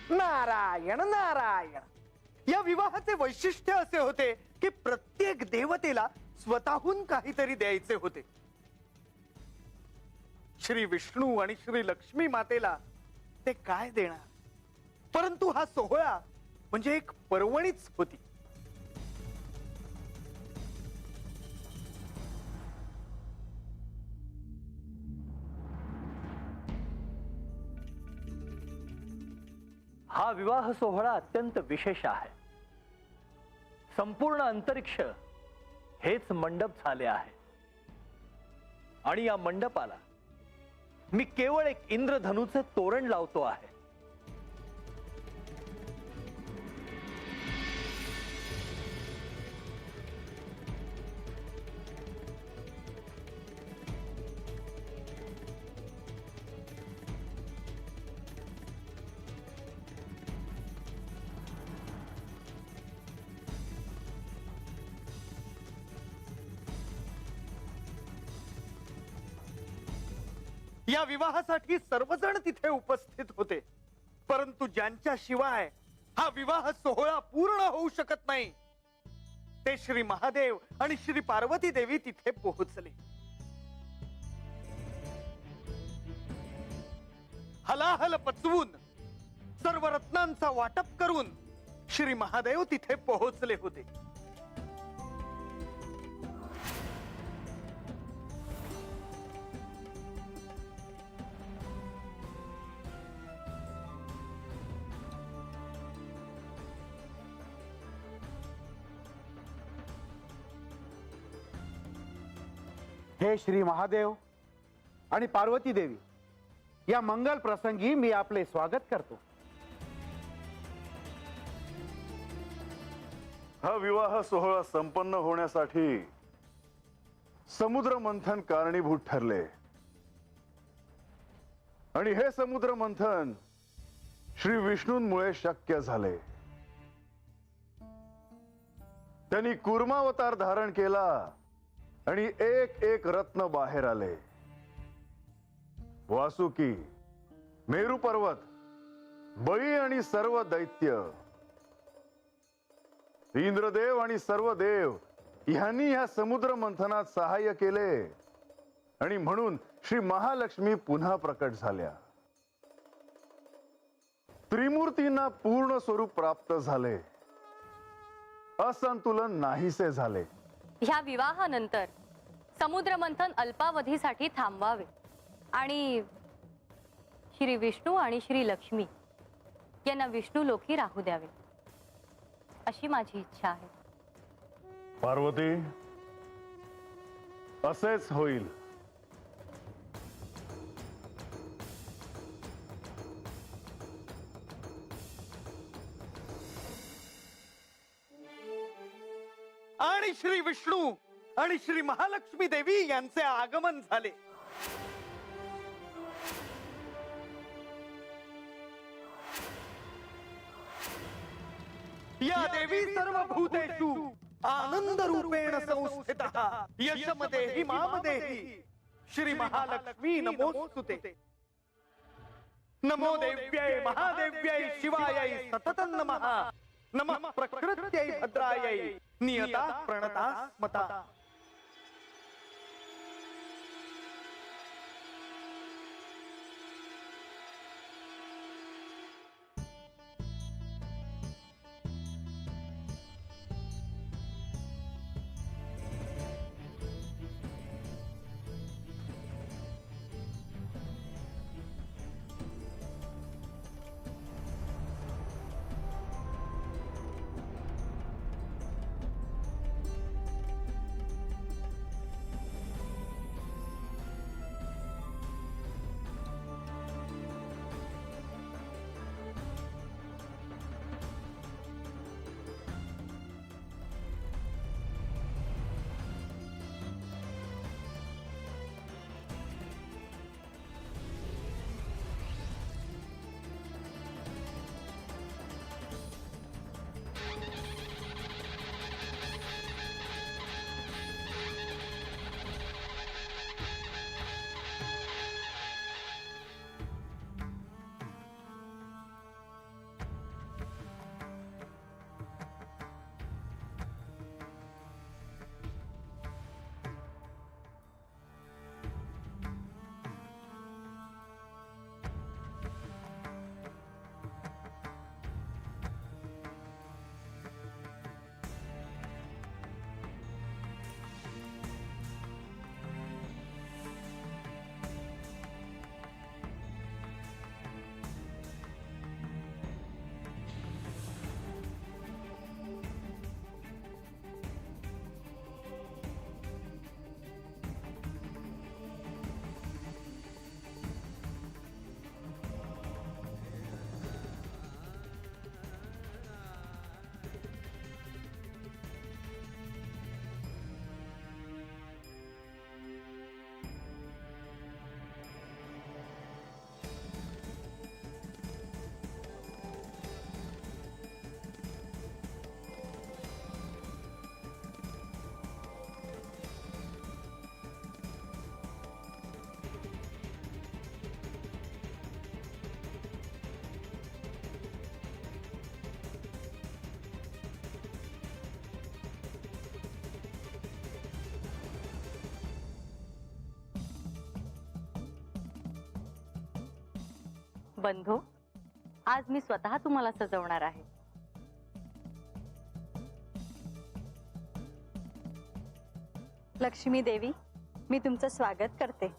नारायण नारायण. या विवाहाचे वैशिष्ट्य असे होते की प्रत्येक देवतेला स्वतःहून काहीतरी द्यायचे होते. श्री विष्णू आणि श्री लक्ष्मी मातेला ते काय देणार, परंतु हा सोहळा म्हणजे एक पर्वणीच होती. हा विवाह सोहळा अत्यंत विशेष आहे. संपूर्ण अंतरिक्ष हेच मंडप झाले आहे आणि या मंडपाला मी केवळ एक इंद्रधनुचे तोरण लावतो आहे. या विवाहासाठी सर्वजण तिथे उपस्थित होते, परंतु ज्यांच्या शिवाय हा विवाह सोहळा पूर्ण होऊ शकत नाही ते श्री महादेव आणि श्री पार्वती देवी तिथे पोहोचले. हलाहल पचवून सर्व रत्नांचा वाटप करून श्री महादेव तिथे पोहोचले होते. हे श्री महादेव आणि पार्वती देवी, या मंगल प्रसंगी मी आपले स्वागत करतो. हा विवाह सोहळा संपन्न होण्यासाठी समुद्र मंथन कारणीभूत ठरले आणि हे समुद्र मंथन श्री विष्णूंमुळे शक्य झाले. त्यांनी कूर्मावतार धारण केला आणि एक एक रत्न बाहेर आले. वासुकी, मेरू पर्वत, बळी आणि सर्व दैत्य, इंद्रदेव आणि सर्व देव ह्यांनी ह्या समुद्र मंथनात सहाय्य केले आणि म्हणून श्री महालक्ष्मी पुन्हा प्रकट झाल्या. त्रिमूर्तींना पूर्ण स्वरूप प्राप्त झाले. असंतुलन नाहीसे झाले. ह्या विवाहानंतर समुद्र मंथन अल्पावधीसाठी थांबवावे आणि श्री विष्णू आणि श्री लक्ष्मी यांना विष्णू लोकी राहू द्यावे अशी माझी इच्छा आहे. पार्वती, असेच होईल. आणि श्री विष्णू आणि श्री महालक्ष्मी देवी यांचे आगमन झाले. या देवी सर्व भूतेषु आनंद रूपेण संस्थितः यशमदेहि मामदेहि श्री महालक्ष्मी नमोस्तुते. नमो देव्यै महादेव्यै शिवायै सततं नमः. नमः प्रकृत्यै भद्रायै नियता प्रणता स्मता. बंधू, आज मी स्वतः तुम्हाला सजवणार आहे. लक्ष्मी देवी, मी तुमचं स्वागत करते.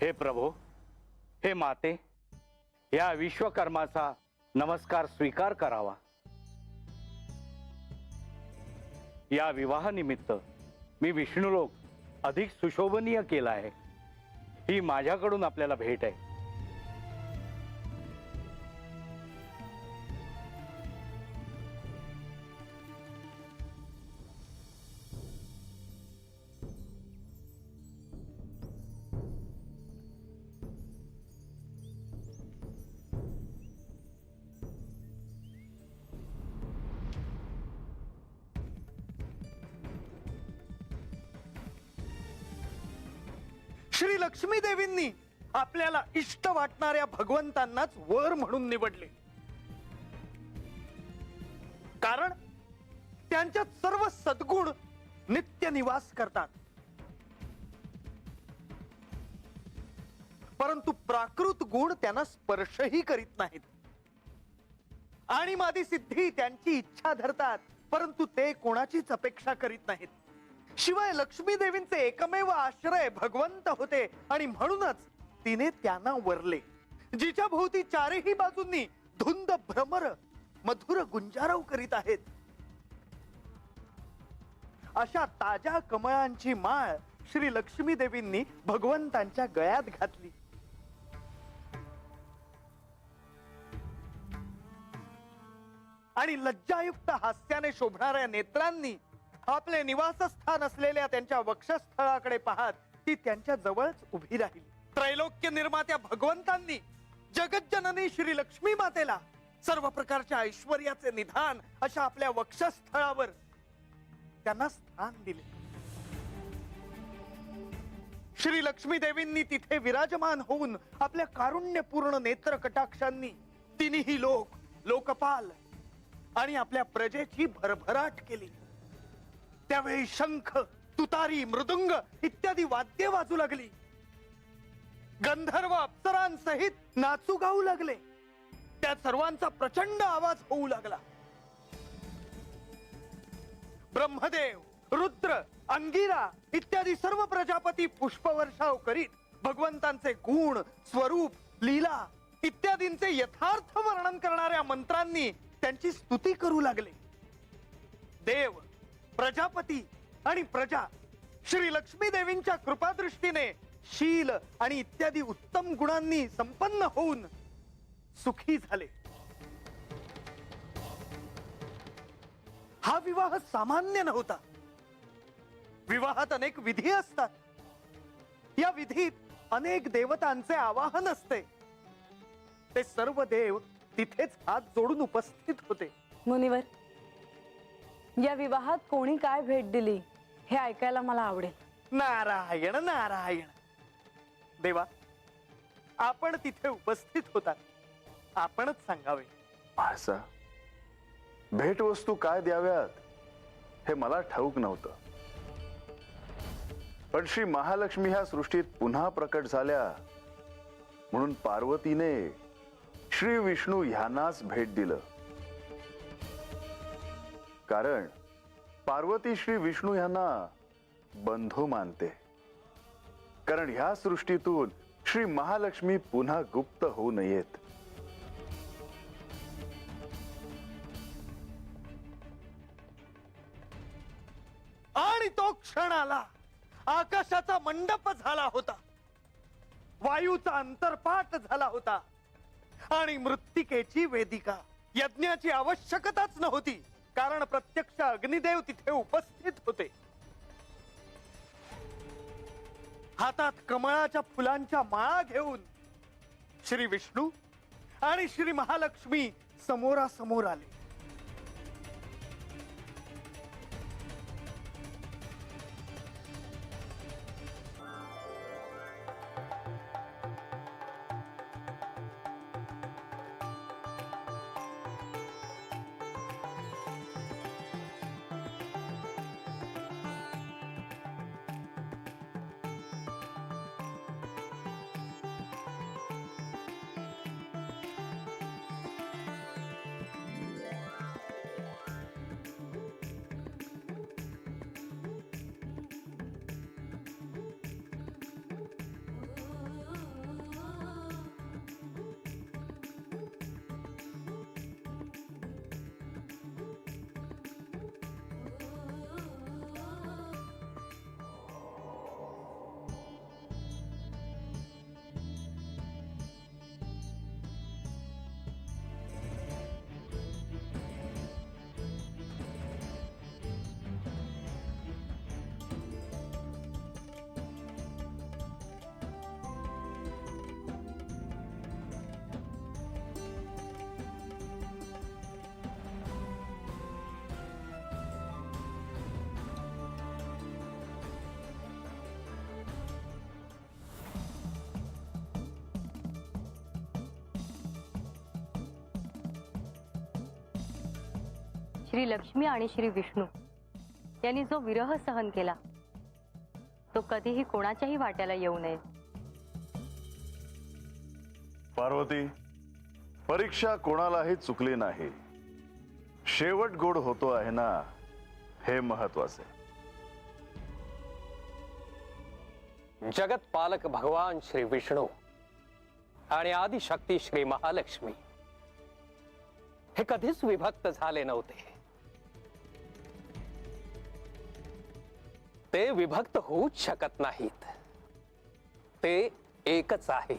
हे प्रभो, हे माते, या विश्वकर्माचा नमस्कार स्वीकार करावा. या विवाहानिमित्त मी विष्णुलोक अधिक सुशोभनीय केला आहे. ही माझ्याकडून आपल्याला भेट आहे. श्री लक्ष्मी देवींनी आपल्याला इष्ट वाटणाऱ्या भगवंतांनाच वर म्हणून निवडले. कारण त्यांच्यात सर्व सद्गुण नित्य निवास करतात. परंतु प्राकृत गुण त्यांना स्पर्शही करीत नाहीत. आणि मादी सिद्धी त्यांची इच्छा धरतात, परंतु ते कोणाचीच अपेक्षा करीत नाहीत. शिवाय लक्ष्मी देवींचे एकमेव आश्रय भगवंत होते आणि म्हणूनच तिने त्यांना वरले. जिच्या भोवती चारही बाजूंनी धुंद भ्रमर मधुर गुंजारव करीत आहेत. अशा ताज्या कमळांची माळ श्री लक्ष्मी देवींनी भगवंतांच्या गळ्यात घातली. आणि लज्जायुक्त हास्याने शोभणाऱ्या नेत्रांनी आपले निवासस्थान असलेल्या त्यांच्या वक्षस्थळाकडे पाहत ती त्यांच्या जवळच उभी राहिली. त्रैलोक्य निर्मात्या भगवंतांनी जगज्जननी श्री लक्ष्मी मातेला सर्व प्रकारच्या ऐश्वर्याचे निधान अशा आपल्या वक्षस्थळावर त्यांना स्थान दिले. श्री लक्ष्मी देवींनी तिथे विराजमान होऊन आपल्या कारुण्यपूर्ण नेत्र कटाक्षांनी तिन्ही लोक, लोकपाल आणि आपल्या प्रजेची भरभराट केली. त्यावेळी शंख, तुतारी, मृदुंग इत्यादी वाद्य वाजू लागली. गंधर्व अप्सरांसहित नाचू गाऊ लागले. त्या सर्वांचा प्रचंड आवाज होऊ लागला. ब्रह्मदेव, रुद्र, अंगिरा इत्यादी सर्व प्रजापती पुष्पवर्षाव करीत भगवंतांचे गुण, स्वरूप, लीला इत्यादींचे यथार्थ वर्णन करणाऱ्या मंत्रांनी त्यांची स्तुती करू लागले. देव, प्रजापती आणि प्रजा श्री लक्ष्मी देवींच्या कृपादृष्टीने शील आणि इत्यादी उत्तम गुणांनी संपन्न होऊन सुखी झाले. हा विवाह सामान्य नव्हता. विवाहात अनेक विधी असतात. या विधीत अनेक देवतांचे आवाहन असते. ते सर्व देव तिथेच हात जोडून उपस्थित होते. मुनिवर, या विवाहात कोणी काय भेट दिली हे ऐकायला मला आवडेल. नारायण नारायण. देवा, आपण तिथे उपस्थित होतात, आपणच सांगावे. म्हाळसा, भेटवस्तू काय द्याव्यात हे मला ठाऊक नव्हतं. पण श्री महालक्ष्मी ह्या सृष्टीत पुन्हा प्रकट झाल्या म्हणून पार्वतीने श्री विष्णू ह्यांनाच भेट दिलं. कारण पार्वती श्री विष्णू ह्यांना बंधू मानते. कारण ह्या सृष्टीतून श्री महालक्ष्मी पुन्हा गुप्त होऊ नयेत. आणि तो क्षण आला. आकाशाचा मंडप झाला होता, वायूचा अंतर्पाठ झाला होता आणि मृत्तिकेची वेदिका. यज्ञाची आवश्यकताच नव्हती, कारण प्रत्यक्ष अग्निदेव तिथे उपस्थित होते. हातात कमळाच्या फुलांच्या माळा घेऊन श्री विष्णू आणि श्री महालक्ष्मी समोरासमोर आले. श्री लक्ष्मी आणि श्री विष्णू यांनी जो विरह सहन केला तो कधीही कोणाच्याही वाट्याला येऊ नये. पार्वती, परीक्षा कोणालाही चुकली नाही. शेवट गोड होतो आहे ना, हे महत्वाचे. जगत पालक भगवान श्री विष्णू आणि आदिशक्ती श्री महालक्ष्मी हे कधीच विभक्त झाले नव्हते. ते विभक्त होऊच शकत नाहीत. ते एकच आहेत.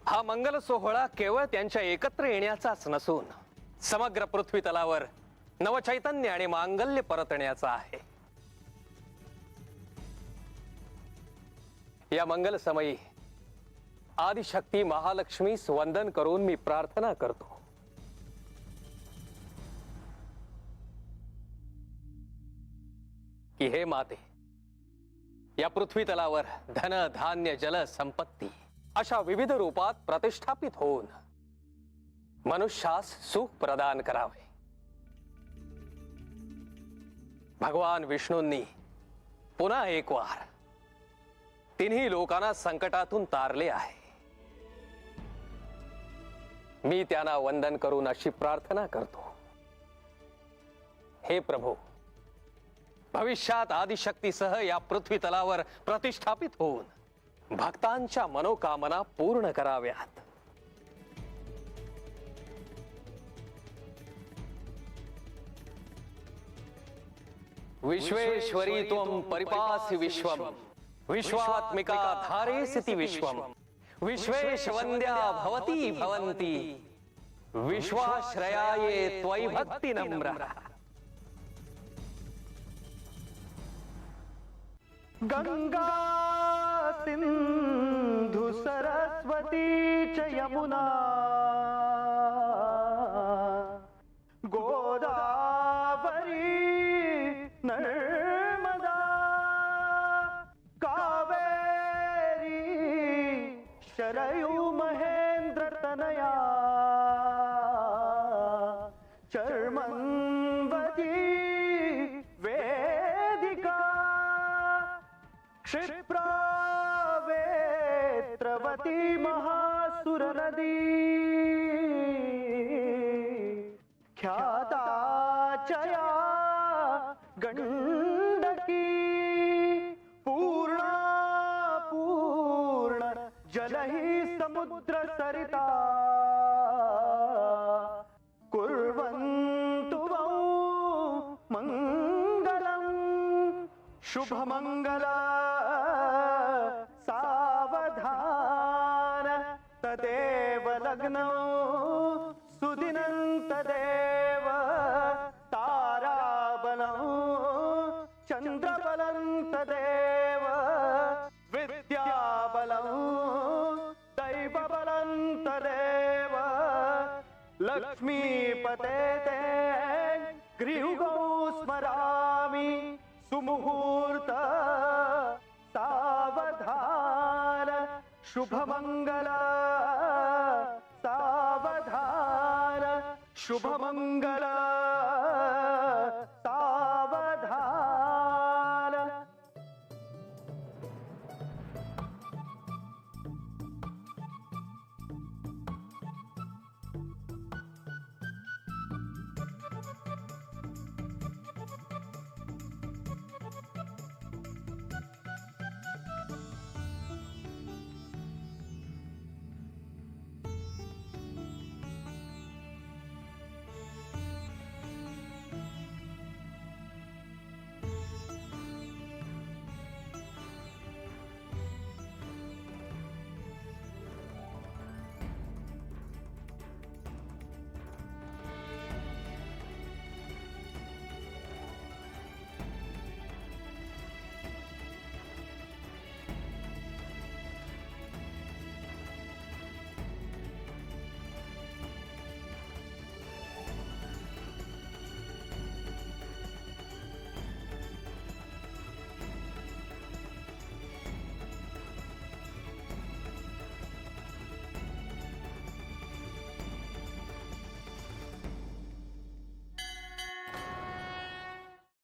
हा मंगल सोहळा केवळ त्यांच्या एकत्र येण्याचाच नसून समग्र पृथ्वी तलावर नवचैतन्य आणि मांगल्य परतण्याचा आहे. या मंगल समयी आदिशक्ती महालक्ष्मीस वंदन करून मी प्रार्थना करतो की हे माते, या पृथ्वी तलावर धन धान्य जल संपत्ती अशा विविध रूपात प्रतिष्ठापित होऊन मनुष्यास सुख प्रदान करावे. भगवान विष्णूंनी पुन्हा एक वार तिन्ही लोकांना संकटातून तारले आहे. मी त्यांना वंदन करून अशी प्रार्थना करतो, हे प्रभू, भविष्यात आदिशक्तीसह या पृथ्वी तलावर प्रतिष्ठापित होऊन भक्तांच्या मनोकामना पूर्ण कराव्यात. विश्वेश्वरी त्वं परिपासि विश्वम, विश्वात्मिका धारेसिति विश्वम, विश्वेश वन्द्या भवती भवन्ति, विश्वाश्रयाये त्वयि भक्ति नम्रः. गंगा सिंधु सरस्वती च यमुना गोदावरी नर्मदा कावेरी शरयू महेंद्र तनया चर्मन्वती वेदिका क्षिप्रावेत्रवती महासुर नदी ख्याता चया गंडकी पूर्णा पूर्ण जलहि समुद्र सरिता कुर्वन्तु वौ मंगलम् शुभमंगल सावधान तदेव लग्नौ सुदिनं तदेव ताराबलं चन्द्रबलं तदेव विद्याबलं दैवबलं तदेव लक्ष्मीपते ते गृहुगौ स्मरामि सुमुहूर्त सावधान शुभमंगल सावधान शुभमंगल